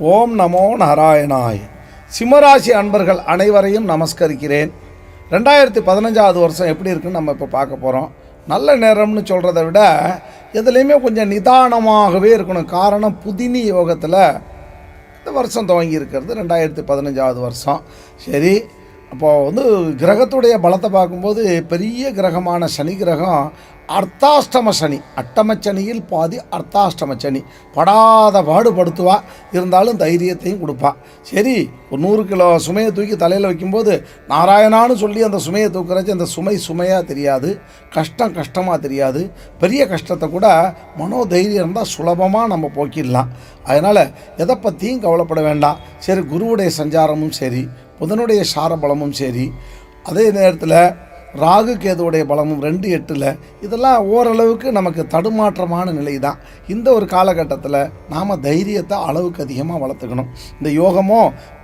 ஓம் நமோ நாராயணாய். சிம்மராசி அன்பர்கள் அனைவரையும் நமஸ்கரிக்கிறேன். 2015 வருஷம் எப்படி இருக்குன்னு நம்ம இப்போ பார்க்க போகிறோம். நல்ல நேரம்னு சொல்கிறத விட எதுலேயுமே கொஞ்சம் நிதானமாகவே இருக்கணும். காரணம், புதினி யோகத்தில் இந்த வருஷம் துவங்கி இருக்கிறது 2015 வருஷம். சரி, அப்போது கிரகத்துடைய பலத்தை பார்க்கும்போது பெரிய கிரகமான சனி கிரகம் அர்த்தாஷ்டம சனி, அட்டமச்சனியில் பாதி அர்த்தாஷ்டம சனி, படாத பாடுபடுத்துவா, இருந்தாலும் தைரியத்தையும் கொடுப்பா. சரி, ஒரு 100 கிலோ சுமையை தூக்கி தலையில் வைக்கும்போது நாராயணான்னு சொல்லி அந்த சுமையை தூக்குறச்சு அந்த சுமையாக தெரியாது, கஷ்டமாக தெரியாது. பெரிய கஷ்டத்தை கூட மனோதைரியம் இருந்தால் சுலபமாக நம்ம போக்கிடலாம். அதனால் எதை பற்றியும் கவலைப்பட வேண்டாம். சரி, குருவுடைய சஞ்சாரமும் சரி, புதனுடைய சாரபலமும் சரி, அதே நேரத்தில் ராகு கேதுவுடைய பலமும் 2-8 இதெல்லாம் ஓரளவுக்கு நமக்கு தடுமாற்றமான நிலை தான். இந்த ஒரு காலகட்டத்தில் நாம் தைரியத்தை அளவுக்கு அதிகமாக வளர்த்துக்கணும். இந்த யோகமோ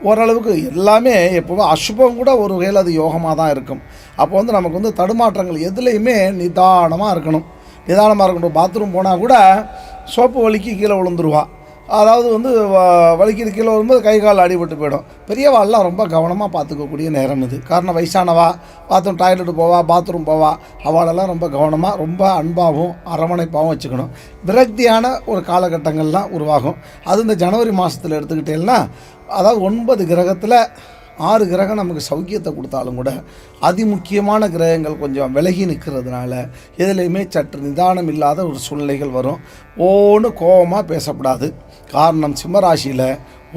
ஓரளவுக்கு எல்லாமே எப்போவும் அசுபம் கூட ஒரு வகையில் அது யோகமாக தான் இருக்கும். அப்போ நமக்கு தடுமாற்றங்கள் எதுலேயுமே நிதானமாக இருக்கணும். பாத்ரூம் போனால் கூட சோப்பு வலிக்கு கீழே விழுந்துருவா. அதாவது வலிக்கிற கீழே வரும்போது கை கால் அடிபட்டு போயிடும். பெரியவாள்லாம் ரொம்ப கவனமாக பார்த்துக்கக்கூடிய நேரம் இது. காரணம், வயசானவா டாய்லெட்டு பாத்ரூம் போவா, அவளெல்லாம் ரொம்ப கவனமாக, ரொம்ப அன்பாகவும் அரவணைப்பாகவும் வச்சுக்கணும். விரக்தியான ஒரு காலகட்டங்கள்லாம் உருவாகும். அது இந்த ஜனவரி மாதத்தில் எடுத்துக்கிட்டேன்னா, அதாவது 9 கிரகத்தில் 6 கிரகம் நமக்கு சௌக்கியத்தை கொடுத்தாலும் கூட அதிமுக்கியமான கிரகங்கள் கொஞ்சம் விலகி நிற்கிறதுனால எதுலேயுமே சற்று நிதானம் இல்லாத ஒரு சூழ்நிலைகள் வரும். கோபமாக பேசக்கூடாது. காரணம், சிம்மராசியில்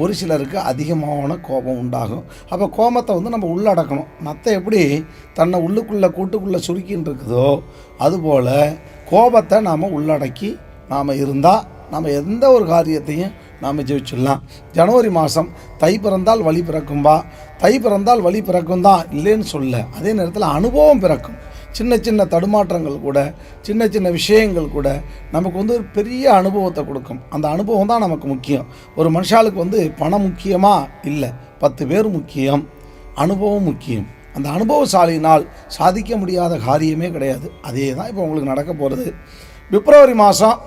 ஒரு சிலருக்கு அதிகமான கோபம் உண்டாகும். அப்போ கோபத்தை நம்ம உள்ளடக்கணும். மற்ற எப்படி தன்னை கூட்டுக்குள்ளே சுருக்கின்னு இருக்குதோ அதுபோல் கோபத்தை நாம் உள்ளடக்கி நாம் இருந்தால் நாம் எந்த ஒரு காரியத்தையும் நாம் ஜெயிச்சிடலாம். ஜனவரி மாதம் தை பிறந்தால் வழி பிறக்கும்பா, தை பிறந்தால் வழி பிறக்கும் தான், இல்லைன்னு சொல்ல. அதே நேரத்தில் அனுபவம் பிறக்கும். சின்ன தடுமாற்றங்கள் கூட, சின்ன விஷயங்கள் கூட நமக்கு பெரிய அனுபவத்தை கொடுக்கும். அந்த அனுபவம் தான் நமக்கு முக்கியம். ஒரு மனுஷாளுக்கு பணம் முக்கியமாக இல்லை, 10 பேர் முக்கியம், அனுபவம் முக்கியம். அந்த அனுபவசாலினால் சாதிக்க முடியாத காரியமே கிடையாது. அதே தான் இப்போ உங்களுக்கு நடக்க போகிறது. பிப்ரவரி மாதம்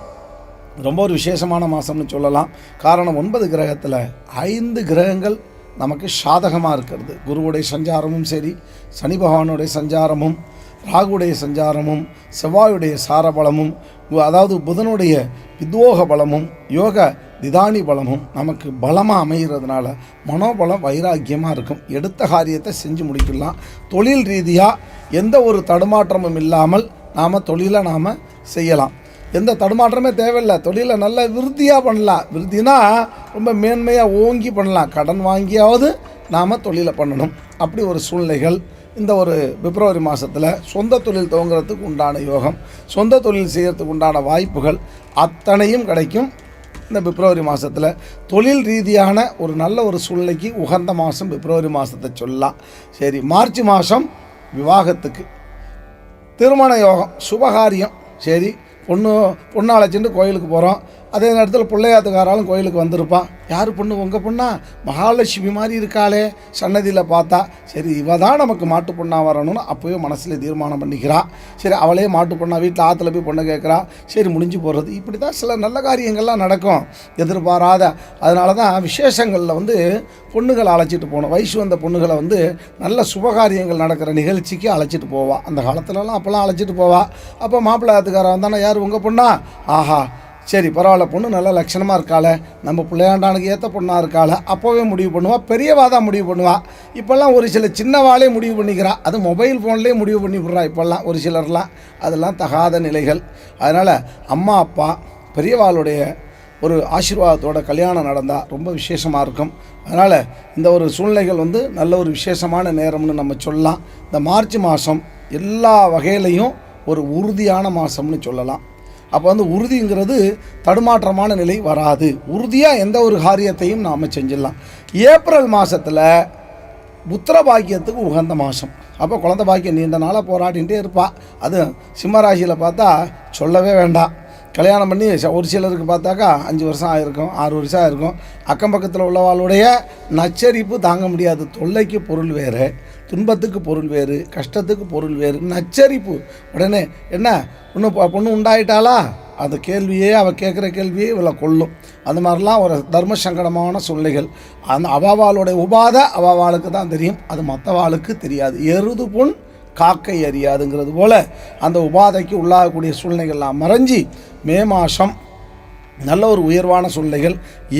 ரொம்ப ஒரு விசேஷமான மாதம்னு சொல்லலாம். காரணம், 9 கிரகத்தில் 5 கிரகங்கள் நமக்கு சாதகமாக இருக்கிறது. குருவுடைய சஞ்சாரமும் சரி, சனி பகவானுடைய சஞ்சாரமும், ராகுடைய சஞ்சாரமும், செவ்வாயுடைய சாரபலமும், அதாவது புதனுடைய வித்வோக பலமும், யோக திதானி பலமும் நமக்கு பலமாக அமைகிறதுனால மனோபலம் வைராக்கியமாக இருக்கும். எடுத்த காரியத்தை செஞ்சு முடிக்கலாம். தொழில் ரீதியாக எந்த ஒரு தடுமாற்றமும் இல்லாமல் நாம் தொழிலை நாம் செய்யலாம். எந்த தடுமாற்றமே தேவையில்லை. தொழிலை நல்ல விருத்தியாக பண்ணலாம். விருத்தினா ரொம்ப மேன்மையாக ஓங்கி பண்ணலாம். கடன் வாங்கியாவது நாம் தொழிலை பண்ணணும். அப்படி ஒரு சூழ்நிலைகள் இந்த ஒரு பிப்ரவரி மாதத்தில் சொந்த தொழில் துவங்குறதுக்கு உண்டான யோகம், சொந்த தொழில் செய்கிறதுக்கு உண்டான வாய்ப்புகள் அத்தனையும் கிடைக்கும். இந்த பிப்ரவரி மாதத்தில் தொழில் ரீதியான ஒரு நல்ல ஒரு சூழ்நிலைக்கு உகந்த மாதம் பிப்ரவரி மாதத்தை சொல்லலாம். சரி, மார்ச் மாதம் விவாகத்துக்கு, திருமண யோகம், சுபகாரியம். சரி, பொண்ணு அழைச்சிட்டு கோயிலுக்கு போகிறோம். அதே நேரத்தில் பிள்ளையாத்துக்காராலும் கோயிலுக்கு வந்திருப்பான். யார் பொண்ணு? உங்கள் பொண்ணா? மகாலட்சுமி மாதிரி இருக்காளே சன்னதியில் பார்த்தா. சரி, இவ தான் நமக்கு மாட்டு பொண்ணாக வரணும்னு அப்போவே மனசில் தீர்மானம் பண்ணிக்கிறா. சரி, அவளே மாட்டு பொண்ணா வீட்டில் ஆற்றுல போய் பொண்ணு கேட்குறா. சரி, முடிஞ்சு போகிறது. இப்படி தான் சில நல்ல காரியங்கள்லாம் நடக்கும், எதிர்பாராத. அதனால தான் விசேஷங்களில் பொண்ணுகளை அழைச்சிட்டு போகணும். வயசு வந்த பொண்ணுகளை நல்ல சுபகாரியங்கள் நடக்கிற நிகழ்ச்சிக்கு அழைச்சிட்டு போவா. அந்த காலத்துலலாம் அப்போல்லாம் அழைச்சிட்டு போவா. அப்போ மாப்பிள்ளையாத்துக்காரன் வந்தானே, யார் உங்கள் பொண்ணா? ஆஹா, சரி பரவாயில்ல, பொண்ணு நல்லா லட்சணமாக இருக்காள, நம்ம பிள்ளையாண்டானுக்கு ஏற்ற பொண்ணாக இருக்காள, அப்போவே முடிவு பண்ணுவாள். பெரியவா தான் முடிவு பண்ணுவாள். இப்போல்லாம் ஒரு சில சின்னவாளே முடிவு பண்ணிக்கிறா. அது மொபைல் ஃபோன்லேயே முடிவு பண்ணி விட்றா இப்போல்லாம் ஒரு சிலர்லாம். அதெல்லாம் தகாத நிலைகள். அதனால் அம்மா அப்பா பெரியவாளுடைய ஒரு ஆசீர்வாதத்தோட கல்யாணம் நடந்தால் ரொம்ப விசேஷமாக இருக்கும். அதனால் இந்த ஒரு சூழ்நிலைகள் நல்ல ஒரு விசேஷமான நேரம்னு நம்ம சொல்லலாம். இந்த மார்ச் மாதம் எல்லா வகையிலையும் ஒரு உறுதியான மாதம்னு சொல்லலாம். அப்போ உறுதிங்கிறது தடுமாற்றமான நிலை வராது. உறுதியாக எந்த ஒரு காரியத்தையும் நாம் செஞ்சிடலாம். ஏப்ரல் மாதத்தில் புத்திர பாக்கியத்துக்கு உகந்த மாதம். அப்போ குழந்தை பாக்கியம் நீண்ட நாளாக போராடிகிட்டே இருப்பாள். அது சிம்மராசியில் பார்த்தா சொல்லவே வேண்டாம். கல்யாணம் பண்ணி ஒரு சிலருக்கு பார்த்தாக்கா 5 வருஷம் ஆகிருக்கும், 6 வருஷம் ஆகிருக்கும். அக்கம் பக்கத்தில் உள்ளவாளுடைய நச்சரிப்பு தாங்க முடியாது. தொல்லைக்கு பொருள் வேறு, துன்பத்துக்கு பொருள் வேறு, கஷ்டத்துக்கு பொருள் வேறு, நச்சரிப்பு. உடனே என்ன பொண்ணு உண்டாயிட்டாளா, அந்த கேள்வியே அவள் கேட்குற கேள்வியே இவளை கொல்லும். அந்த மாதிரிலாம் ஒரு தர்ம சங்கடமான சூழ்நிலைகள். அந்த அவாவாளுடைய உபாதை அவாவாளுக்கு தான் தெரியும், அது மற்றவாளுக்கு தெரியாது. எருது பொன் காக்கை அறியாதுங்கிறது போல் அந்த உபாதைக்கு உள்ளாகக்கூடிய சூழ்நிலைகள்லாம் மறைஞ்சி மே மாதம் நல்ல ஒரு உயர்வான சூழ்நிலைகள்.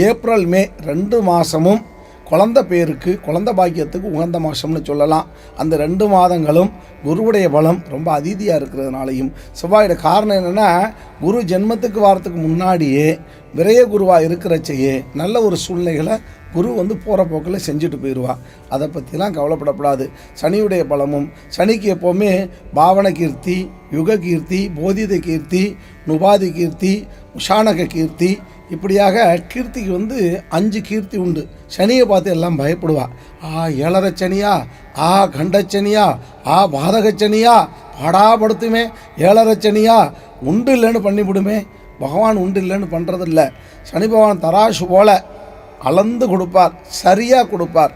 ஏப்ரல் மே 2 மாதமும் குழந்தை பேருக்கு, குழந்தை பாக்கியத்துக்கு உகந்த மாதம்னு சொல்லலாம். அந்த 2 மாதங்களும் குருவுடைய பலம் ரொம்ப அதீதியாக இருக்கிறதுனாலையும், செவ்வாயோட காரணம் என்னென்னா, குரு ஜென்மத்துக்கு வாரத்துக்கு முன்னாடியே விரைய குருவாக இருக்கிறச்சையே நல்ல ஒரு சூழ்நிலைகளை குரு போகிற போக்கில் செஞ்சுட்டு போயிடுவா. அதை பற்றிலாம் கவலைப்படக்கூடாது. சனியுடைய பலமும், சனிக்கு எப்போவுமே பாவன கீர்த்தி, யுக கீர்த்தி, போதித கீர்த்தி, நுபாதி கீர்த்தி, உஷானக கீர்த்தி, இப்படியாக கீர்த்திக்கு 5 கீர்த்தி உண்டு. சனியை பார்த்து எல்லாம் பயப்படுவா. ஏழரை சனியா, கண்டச்சனியா, பாதகச்சனியா, பாடாப்படுத்துமே, ஏழரை சனியா, உண்டு இல்லைன்னு பண்ணிவிடுமே. பகவான் உண்டு இல்லைன்னு பண்ணுறதில்ல. சனி பகவான் தராசு போல அளந்து கொடுப்பார், சரியாக கொடுப்பார்,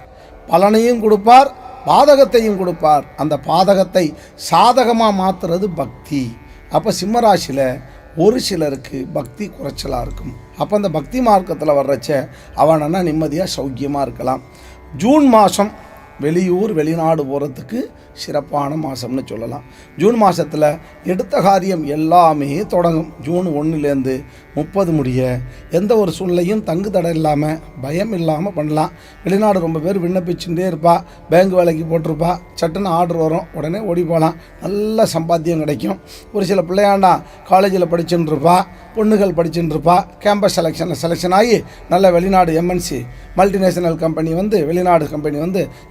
பலனையும் கொடுப்பார், பாதகத்தையும் கொடுப்பார். அந்த பாதகத்தை சாதகமாக மாற்றுறது பக்தி. அப்போ சிம்மராசியில் ஒரு சிலருக்கு பக்தி குறைச்சலாக இருக்கும். அப்போ அந்த பக்தி மார்க்கத்தில் வர்றச்ச அவனா நிம்மதியாக சௌக்கியமாக இருக்கலாம். ஜூன் மாதம் வெளியூர் வெளிநாடு போகிறதுக்கு சிறப்பான மாதம்னு சொல்லலாம். ஜூன் மாதத்தில் எடுத்த காரியம் எல்லாமே தொடங்கும். ஜூன் 1லேருந்து 30 முடிய எந்த ஒரு சூழ்நிலையும் தங்கு தடை இல்லாமல், பயம் இல்லாமல் பண்ணலாம். வெளிநாடு ரொம்ப பேர் விண்ணப்பிச்சுட்டே இருப்பா, பேங்க் வேலைக்கு போட்டிருப்பா, சட்டுன்னு ஆர்டர் வரும், உடனே ஓடி போகலாம், நல்ல சம்பாத்தியம் கிடைக்கும். ஒரு சில பிள்ளையாண்டா காலேஜில் படிச்சுட்டு இருப்பா, பொண்ணுகள் படிச்சுட்டு இருப்பா, கேம்பஸ் செலெக்ஷன் ஆகி நல்ல வெளிநாடு எம்என்சி மல்டிநேஷனல் கம்பெனி வெளிநாடு கம்பெனி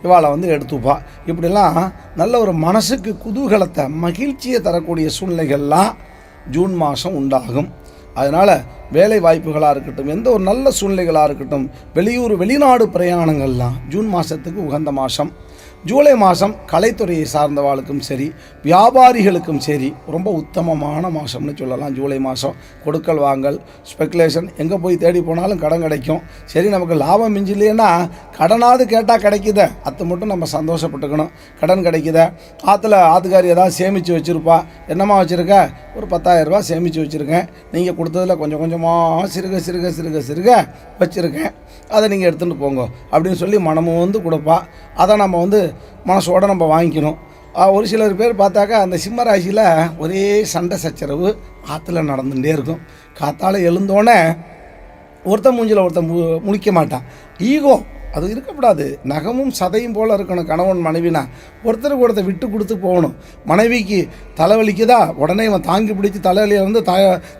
இவாளை எடுத்துப்பா. இப்படிலாம் நல்ல ஒரு மனசுக்கு குதூகலத்தை, மகிழ்ச்சியை தரக்கூடிய சூழ்நிலைகள்லாம் ஜூன் மாதம் உண்டாகும். அதனால் வேலை வாய்ப்புகளாக இருக்கட்டும், எந்த ஒரு நல்ல சூழ்நிலைகளாக இருக்கட்டும், வெளியூர் வெளிநாடு பிரயாணங்கள்லாம் ஜூன் மாதத்துக்கு உகந்த மாதம். ஜூலை மாதம் கலைத்துறையை சார்ந்தவாளுக்கும் சரி, வியாபாரிகளுக்கும் சரி ரொம்ப உத்தமமான மாதம்னு சொல்லலாம். ஜூலை மாதம் கொடுக்கல் வாங்கல், ஸ்பெக்குலேஷன், எங்கே போய் தேடி போனாலும் கடன் கிடைக்கும். சரி, நமக்கு லாபம் மிஞ்சில்லைன்னா கடனாவது கேட்டால் கிடைக்குத, அது மட்டும் நம்ம சந்தோஷப்பட்டுக்கணும். கடன் கிடைக்குத, ஆற்றுக்காரி ஏதாவது சேமித்து வச்சுருப்பா. என்னம்மா வச்சுருக்க? ஒரு 10,000 ரூபா சேமித்து வச்சுருக்கேன், நீங்கள் கொடுத்ததில் கொஞ்சம் கொஞ்சமாக சிறுக வச்சுருக்கேன், அதை நீங்கள் எடுத்துகிட்டு போங்க அப்படின்னு சொல்லி மனமும் கொடுப்பா. அதை நம்ம மனசோடு நம்ம வாங்கிக்கணும். ஒரு சிலர் பேர் பார்த்தாக்கா அந்த சிம்ம ராசியில் ஒரே சண்டை சச்சரவு ஆற்றுல நடந்துகிட்டே இருக்கும். காத்தால் எழுந்தோடனே ஒருத்தன் மூஞ்சில் ஒருத்தன் முழிக்க மாட்டான். ஈகோ அது இருக்கக்கூடாது. நகமும் சதையும் போல் இருக்கணும். கணவன் மனைவினா ஒருத்தருக்கு ஒருத்தர் விட்டு கொடுத்து போகணும். மனைவிக்கு தலைவலிக்குதா, உடனே இவன் தாங்கி பிடிச்சி தலைவலியை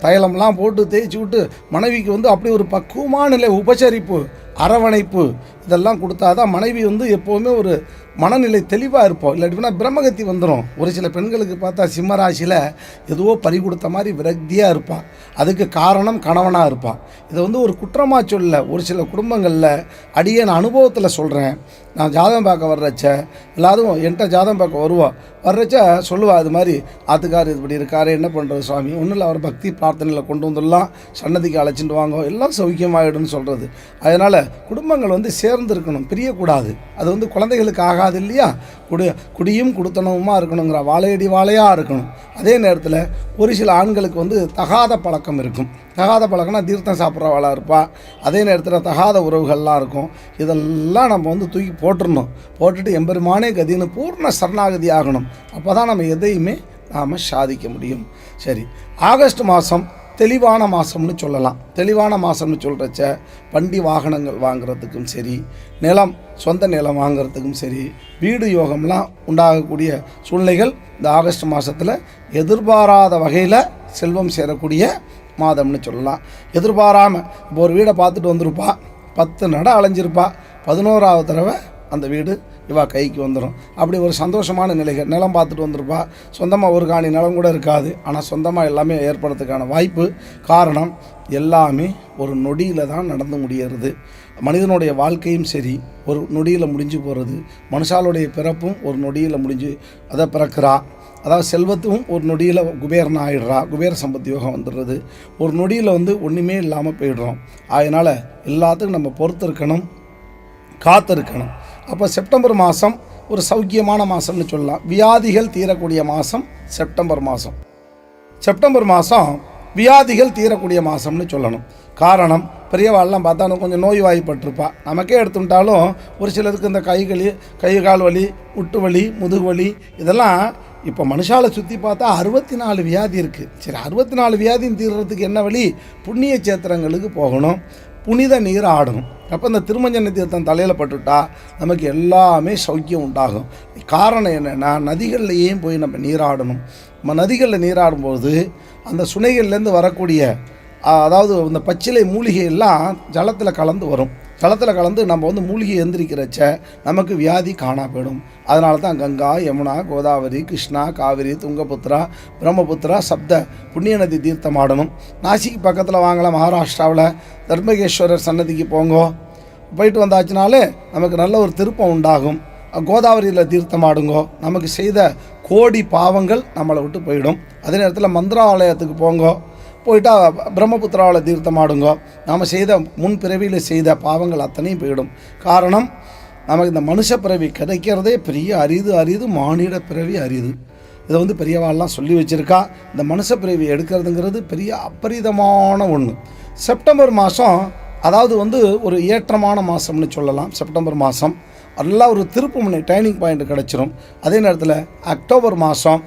தைலம்லாம் போட்டு தேய்ச்சி விட்டு மனைவிக்கு அப்படி ஒரு பக்குவமான நிலை, உபசரிப்பு, அரவணைப்பு இதெல்லாம் கொடுத்தாதான் மனைவி எப்போவுமே ஒரு மனநிலை தெளிவாக இருப்போம். இல்லாட்டினா பிரம்மகத்தி வந்துடும். ஒரு சில பெண்களுக்கு பார்த்தா சிம்மராசியில் எதுவோ பறி கொடுத்த மாதிரி விரக்தியாக இருப்பாள். அதுக்கு காரணம் கணவனாக இருப்பாள். இதை ஒரு குற்றமாக சொல்ல, ஒரு சில குடும்பங்களில் அடியே நான் அனுபவத்தில் சொல்கிறேன். நான் ஜாதகம் பார்க்க வர்றச்ச எல்லாரும் என்கிட்ட ஜாதகம் பார்க்க வர்றச்ச சொல்லுவா, அது மாதிரி ஆத்துக்கார் இப்படி இருக்காரு, என்ன பண்ணுறது சுவாமி, ஒன்றும் இல்லை, அவர் பக்தி பிரார்த்தனையில் கொண்டு வந்துடலாம், சன்னதிக்கு அழைச்சிட்டு வாங்க, எல்லாம் சௌக்கியமாகிடும்னு சொல்கிறது. அதனால் குடும்பங்கள் சேர்ந்து இருக்கணும், பிரியக்கூடாது. அது குழந்தைகளுக்கு ஆகாது இல்லையா? குடியும் குடுத்தனமுமா இருக்கணுங்கிற, வாழையடி வாழையாக இருக்கணும். அதே நேரத்தில் ஒரு சில ஆண்களுக்கு தகாத பழக்கம் இருக்கும். தகாத பழக்கம்னா தீர்த்தம் சாப்பிட்றவாளாக இருப்பாள். அதே நேரத்தில் தகாத உறவுகள்லாம் இருக்கும். இதெல்லாம் நம்ம தூக்கி போட்டுடணும். போட்டுட்டு எம்பெருமானே கதின்னு பூர்ண சரணாகதி ஆகணும். அப்போ தான் நம்ம எதையுமே நாம் சாதிக்க முடியும். சரி, ஆகஸ்ட் மாதம் தெளிவான மாதம்னு சொல்லலாம். தெளிவான மாதம்னு சொல்கிறச்ச வண்டி வாகனங்கள் வாங்கிறதுக்கும் சரி, நிலம், சொந்த நிலம் வாங்கிறதுக்கும் சரி, வீடு யோகம்லாம் உண்டாகக்கூடிய சூழ்நிலைகள் இந்த ஆகஸ்ட் மாதத்தில் எதிர்பாராத வகையில் செல்வம் சேரக்கூடிய மாதம்னு சொல்லலாம். எதிர்பாராமல் இப்போ ஒரு வீடை பார்த்துட்டு வந்திருப்பா, 10 நட அலைஞ்சிருப்பா, 11ஆவது தடவை அந்த வீடு இவா கைக்கு வந்துடும். அப்படி ஒரு சந்தோஷமான நிலைகள். நிலம் பார்த்துட்டு வந்திருப்பா, சொந்தமாக ஒரு காணி நிலம் கூட இருக்காது, ஆனால் சொந்தமாக எல்லாமே ஏற்படுறதுக்கான வாய்ப்பு. காரணம் எல்லாமே ஒரு நொடியில் தான் நடந்து முடிகிறது. மனிதனுடைய வாழ்க்கையும் சரி ஒரு நொடியில் முடிஞ்சு போகிறது. மனுஷாலுடைய பிறப்பும் ஒரு நொடியில் முடிஞ்சு அதை பிறக்கிறா. அதாவது செல்வத்தும் ஒரு நொடியில் குபேரன் ஆகிடுறா, குபேர சம்பத்தி யோகம் வந்துடுறது. ஒரு நொடியில் வந்து ஒன்றுமே இல்லாமல் போயிடுறோம். அதனால் எல்லாத்துக்கும் நம்ம பொறுத்து இருக்கணும், காத்திருக்கணும். அப்போ செப்டம்பர் மாதம் ஒரு சௌக்கியமான மாதம்னு சொல்லலாம். வியாதிகள் தீரக்கூடிய மாதம் செப்டம்பர் மாதம். செப்டம்பர் மாதம் வியாதிகள் தீரக்கூடிய மாதம்னு சொல்லணும். காரணம், பெரியவாள்லாம் பார்த்தா கொஞ்சம் நோய்வாய்ப்பட்டிருப்பா. நமக்கே எடுத்துட்டாலும் ஒரு சிலருக்கு இந்த கை கால் வலி, முட்டு வலி, முதுகு வலி, இதெல்லாம் இப்போ மனுஷாலை சுற்றி பார்த்தா 64 வியாதி இருக்குது. சரி, 64 வியாதியும் தீர்றதுக்கு என்ன வழி? புண்ணிய சேத்திரங்களுக்கு போகணும், புனித நீர் ஆடணும். அப்போ இந்த திருமஞ்சன தீர்த்தம் தலையில் பட்டுவிட்டா நமக்கு எல்லாமே சௌக்கியம் உண்டாகும். காரணம் என்னென்னா, நதிகள்லையே போய் நம்ம நீராடணும். நம்ம நதிகளில் நீராடும்போது அந்த சுனைகள்லேருந்து வரக்கூடிய அதாவது இந்த பச்சிலை மூலிகை எல்லாம் ஜலத்தில் கலந்து வரும். ஜலத்தில் கலந்து நம்ம வந்து மூலிகை எந்திரிக்கிறச்ச நமக்கு வியாதி காணா போயிடும். அதனால தான் கங்கா, யமுனா, கோதாவரி, கிருஷ்ணா, காவிரி, துங்கபுத்ரா, பிரம்மபுத்திரா சப்த புண்ணிய நதி தீர்த்தம் ஆடணும். நாசிக் பக்கத்தில் வாங்கலாம், மகாராஷ்டிராவில் தர்மகேஸ்வரர் சன்னதிக்கு போங்கோ. போயிட்டு வந்தாச்சுனாலே நமக்கு நல்ல ஒரு திருப்பம் உண்டாகும். கோதாவரியில் தீர்த்தம் ஆடுங்கோ, நமக்கு செய்த கோடி பாவங்கள் நம்மளை விட்டு போயிடும். அதே நேரத்தில் மந்திராலயத்துக்கு போங்கோ, போயிட்டா பிரம்மபுத்திராவில் தீர்த்தம் ஆடுங்கோ, நாம் செய்த முன் பிறவியில் செய்த பாவங்கள் அத்தனையும் போயிடும். காரணம், நமக்கு இந்த மனுஷ பிறவி கிடைக்கிறதே பெரிய அரிது, மானிட பிறவி அரிது. இதை வந்து பெரியவாள்லாம் சொல்லி வச்சுருக்கா. இந்த மனுஷ பிறவி எடுக்கிறதுங்கிறது பெரிய அபரிதமான ஒன்று. செப்டம்பர் மாதம் அதாவது வந்து ஒரு ஏற்றமான மாதம்னு சொல்லலாம். செப்டம்பர் மாதம் நல்லா ஒரு திருப்புமுனை, டைனிங் பாயிண்ட் கிடச்சிரும். அதே நேரத்தில் அக்டோபர் மாதம்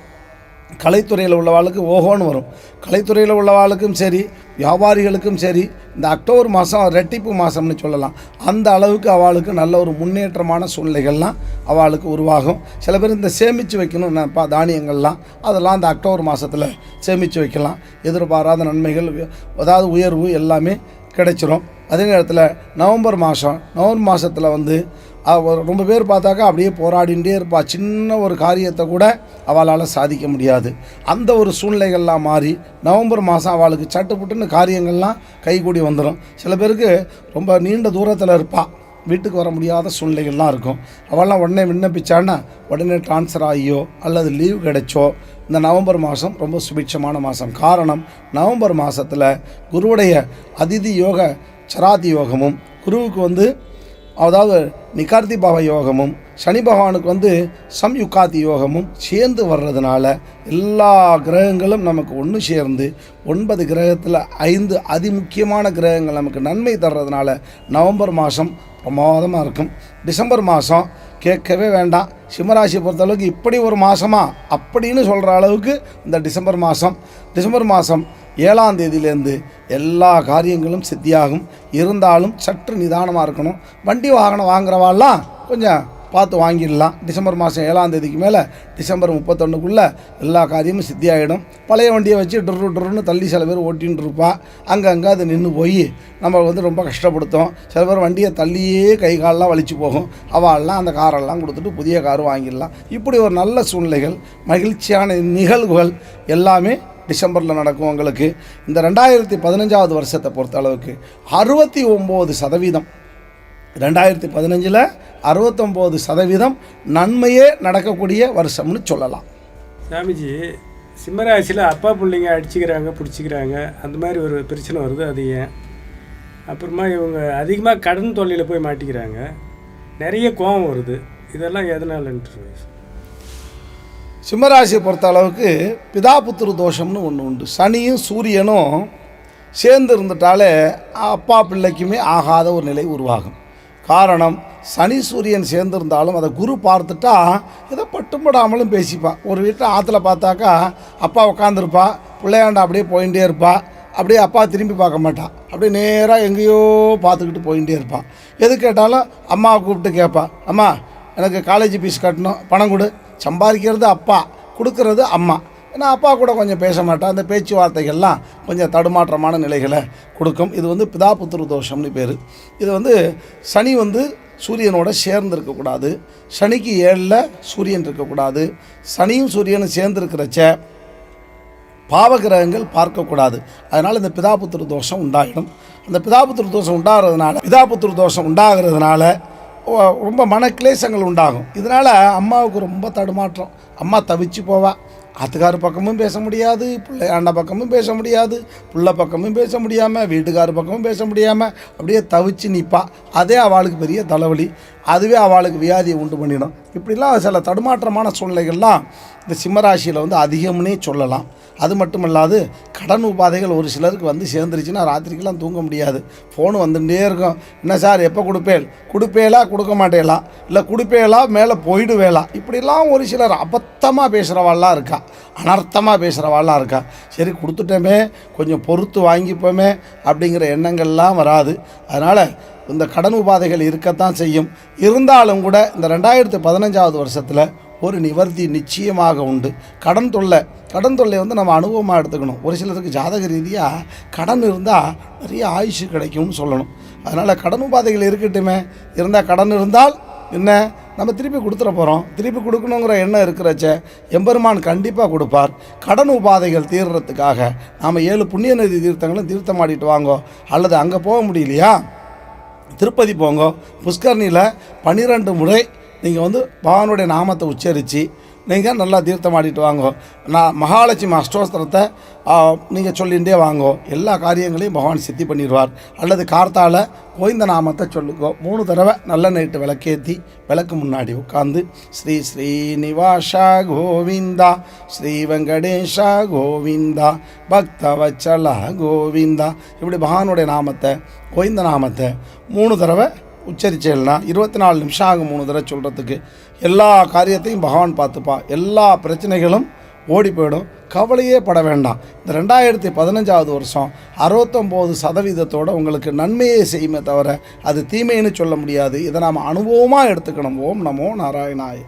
கலைத்துறையில் உள்ளவாளுக்கு ஓஹோன்னு வரும். கலைத்துறையில் உள்ளவாளுக்கும் சரி, வியாபாரிகளுக்கும் சரி, இந்த அக்டோபர் மாதம் ரெட்டிப்பு மாதம்னு சொல்லலாம். அந்த அளவுக்கு அவளுக்கு நல்ல ஒரு முன்னேற்றமான சூழ்நிலைகள்லாம் அவளுக்கு உருவாகும். சில பேர் இந்த சேமித்து வைக்கணும் தானியங்கள்லாம், அதெல்லாம் இந்த அக்டோபர் மாதத்தில் சேமித்து வைக்கலாம். எதிர்பாராத நன்மைகள், அதாவது உயர்வு எல்லாமே கிடைச்சிரும். அதே நேரத்தில் நவம்பர் மாதத்தில் வந்து ரொம்ப பேர் பார்த்தாக்கா அப்படியே போராடிகிட்டே இருப்பா. சின்ன ஒரு காரியத்தை கூட அவளால் சாதிக்க முடியாது. அந்த ஒரு சூழ்நிலைகள்லாம் மாறி நவம்பர் மாதம் அவளுக்கு சட்டுப்புட்டுன்னு காரியங்கள்லாம் கைகூடி வந்துடும். சில பேருக்கு ரொம்ப நீண்ட தூரத்தில் இருப்பாள், வீட்டுக்கு வர முடியாத சூழ்நிலைகள்லாம் இருக்கும். அவள்லாம் உடனே விண்ணப்பிச்சான்னா உடனே ட்ரான்ஸ்ஃபர் ஆகியோ அல்லது லீவ் கிடைச்சோ இந்த நவம்பர் மாதம் ரொம்ப சுபிட்சமான மாதம். காரணம், நவம்பர் மாதத்தில் குருவுடைய அதிதி யோக சராதி யோகமும், குருவுக்கு வந்து அதாவது நிகார்த்தி பாவ யோகமும், சனி பகவானுக்கு வந்து சம்யுகாதி யோகமும் சேர்ந்து வர்றதுனால எல்லா கிரகங்களும் நமக்கு ஒன்று சேர்ந்து 9 கிரகத்தில் 5 அதிமுக்கியமான கிரகங்கள் நமக்கு நன்மை தர்றதுனால நவம்பர் மாதம் பிரமாதமாக இருக்கும். டிசம்பர் மாதம் கேட்கவே வேண்டாம். சிம்மராசியை பொறுத்தளவுக்கு இப்படி ஒரு மாதமா அப்படின்னு சொல்கிற அளவுக்கு இந்த டிசம்பர் மாதம் 7ஆம் தேதியிலேருந்து எல்லா காரியங்களும் சித்தியாகும். இருந்தாலும் சற்று நிதானமாக இருக்கணும். வண்டி வாகனம் வாங்குறவாலாம் கொஞ்சம் பார்த்து வாங்கிடலாம். டிசம்பர் மாதம் 7ஆம் தேதிக்கு மேலே டிசம்பர் 31க்குள்ளே எல்லா காரியமும் சித்தியாகிடும். பழைய வண்டியை வச்சு டுருன்னு தள்ளி சில பேர் ஓட்டின்னு இருப்பா. அங்கங்கே அது நின்று போய் நம்ம வந்து ரொம்ப கஷ்டப்படுத்தும். சில பேர் வண்டியை தள்ளியே கை காலெலாம் வலிச்சு போகும். அவள்லாம் அந்த காரெல்லாம் கொடுத்துட்டு புதிய கார் வாங்கிடலாம். இப்படி ஒரு நல்ல சூழ்நிலைகள், மகிழ்ச்சியான நிகழ்வுகள் எல்லாமே டிசம்பரில் நடக்கும். உங்களுக்கு இந்த 2015 வருஷத்தை பொறுத்த அளவுக்கு 69%, 2015 69% நன்மையே நடக்கக்கூடிய வருஷம்னு சொல்லலாம். சாமிஜி, சிம்மராசியில் அப்பா பிள்ளைங்க அடிச்சுக்கிறாங்க, பிடிச்சிக்கிறாங்க, அந்த மாதிரி ஒரு பிரச்சனை வருது. அது ஏன்? அப்புறமா இவங்க அதிகமாக கடன் தொல்லையில் போய் மாட்டிக்கிறாங்க, நிறைய கோபம் வருது. இதெல்லாம் எதனாலன்ட்டு? சிம்மராசியை பொறுத்த அளவுக்கு பிதாபுத்திரு தோஷம்னு ஒன்று உண்டு. சனியும் சூரியனும் சேர்ந்து இருந்துட்டாலே அப்பா பிள்ளைக்குமே ஆகாத ஒரு நிலை உருவாகும். காரணம், சனி சூரியன் சேர்ந்துருந்தாலும் அதை குரு பார்த்துட்டா இதை பட்டுப்படாமலும் பேசிப்பா. ஒரு வீட்டில் ஆற்றுல பார்த்தாக்கா அப்பா உட்காந்துருப்பா, பிள்ளையாண்டா அப்படியே போயிட்டே இருப்பா. அப்படியே அப்பா திரும்பி பார்க்க மாட்டான், அப்படியே நேராக எங்கேயோ பார்த்துக்கிட்டு போயிட்டே இருப்பான். எது கேட்டாலும் அம்மாவை கூப்பிட்டு கேட்பா, அம்மா எனக்கு காலேஜ் ஃபீஸ் கட்டணும், பணம் கொடு. சம்பாதிக்கிறது அப்பா, கொடுக்கறது அம்மா. ஏன்னா அப்பா கூட கொஞ்சம் பேச மாட்டா. அந்த பேச்சுவார்த்தைகள்லாம் கொஞ்சம் தடுமாற்றமான நிலைகளை கொடுக்கும். இது வந்து பிதாபுத்திரு தோஷம்னு பேர். இது வந்து சனி வந்து சூரியனோட சேர்ந்து இருக்கக்கூடாது. சனிக்கு 7ல் சூரியன் இருக்கக்கூடாது. சனியும் சூரியனும் சேர்ந்துருக்கிறச்ச பாவகிரகங்கள் பார்க்கக்கூடாது. அதனால் இந்த பிதாபுத்திரு தோஷம் உண்டாகிடும். அந்த பிதாபுத்திரு தோஷம் உண்டாகிறதுனால ரொம்ப மனக்லேசங்கள் உண்டாகும். இதனால் அம்மாவுக்கு ரொம்ப தடுமாற்றம். அம்மா தவிச்சு போவா. ஆத்துக்கார் பக்கமும் பேச முடியாது, பிள்ளையாண்ட பக்கமும் பேச முடியாது, புள்ள பக்கமும் பேச முடியாமல், வீட்டுக்கார் பக்கமும் பேச முடியாமல் அப்படியே தவிச்சு நிற்பா. அதே அவளுக்கு பெரிய தலைவலி, அதுவே அவளுக்கு வியாதியை உண்டு பண்ணிடும். இப்படிலாம் சில தடுமாற்றமான சூழ்நிலைகள்லாம் இந்த சிம்மராசியில் வந்து அதிகம்னே சொல்லலாம். அது மட்டும் இல்லாது கடன் உபாதைகள் ஒரு சிலருக்கு வந்து சேர்ந்துருச்சுன்னா ராத்திரிக்கெல்லாம் தூங்க முடியாது. ஃபோனு வந்துட்டே இருக்கும். என்ன சார் எப்போ கொடுப்பேலா கொடுக்க மாட்டேலா, இல்லை கொடுப்பேலா மேலே போயிடுவேலா, இப்படிலாம் ஒரு சிலர் அபத்தமாக பேசுகிறவாள்லாம் இருக்கா, அனர்த்தமாக பேசுகிறவாள்லாம் இருக்கா. சரி கொடுத்துட்டோமே, கொஞ்சம் பொறுத்து வாங்கிப்போமே அப்படிங்கிற எண்ணங்கள்லாம் வராது. அதனால் இந்த கடன் உபாதைகள் இருக்கத்தான் செய்யும். இருந்தாலும் கூட இந்த 2015 வருஷத்தில் ஒரு நிவர்த்தி நிச்சயமாக உண்டு. கடன் தொல்லை வந்து நம்ம அனுபவமாக எடுத்துக்கணும். ஒரு சிலருக்கு ஜாதக ரீதியாக கடன் இருந்தால் நிறைய ஆயுசு கிடைக்கும்னு சொல்லணும். அதனால் கடன் உபாதைகள் இருக்கட்டுமே, கடன் இருந்தால் என்ன நம்ம திருப்பி கொடுத்துட போகிறோம், திருப்பி கொடுக்கணுங்கிற எண்ணம் இருக்கிறச்ச எம்பெருமான் கண்டிப்பாக கொடுப்பார். கடன் உபாதைகள் தீர்றதுக்காக நாம் 7 புண்ணிய நதி தீர்த்தங்களும் தீர்த்தமாடிட்டு வாங்கோ. அல்லது அங்கே போக முடியலையா, திருப்பதி போங்க. புஷ்கரணியில் 12 முறை நீங்கள் வந்து பகவானுடைய நாமத்தை உச்சரித்து நீங்கள் நல்லா தீர்த்தம் ஆடிட்டு வாங்கோ. நான் மகாலட்சுமி அஷ்டோஸ்திரத்தை நீங்கள் சொல்லிகிட்டே வாங்கோ. எல்லா காரியங்களையும் பகவான் சித்தி பண்ணிடுவார். அல்லது கார்த்தால கோவிந்த நாமத்தை சொல்லுக்கோ. 3 தடவை நல்ல நைட்டு விளக்கேற்றி விளக்கு முன்னாடி உட்காந்து ஸ்ரீ ஸ்ரீனிவாசா கோவிந்தா, ஸ்ரீ வெங்கடேஷா கோவிந்தா, பக்தவச்சலா கோவிந்தா, இப்படி பகவானுடைய நாமத்தை கோவிந்த நாமத்தை 3 தடவை உச்சரிச்சேன்னா 24 நிமிஷம் ஆகும் 3 தடவை சொல்கிறதுக்கு. எல்லா காரியத்தையும் பகவான் பார்த்துப்பா. எல்லா பிரச்சனைகளும் ஓடி போயிடும். கவலையே பட வேண்டாம். இந்த 2015 வருஷம் 69% உங்களுக்கு நன்மையே செய்யுமே தவிர அது தீமைன்னு சொல்ல முடியாது. இதை நாம் அனுபவமாக எடுத்துக்கணும். ஓம் நமோ நாராயணாய.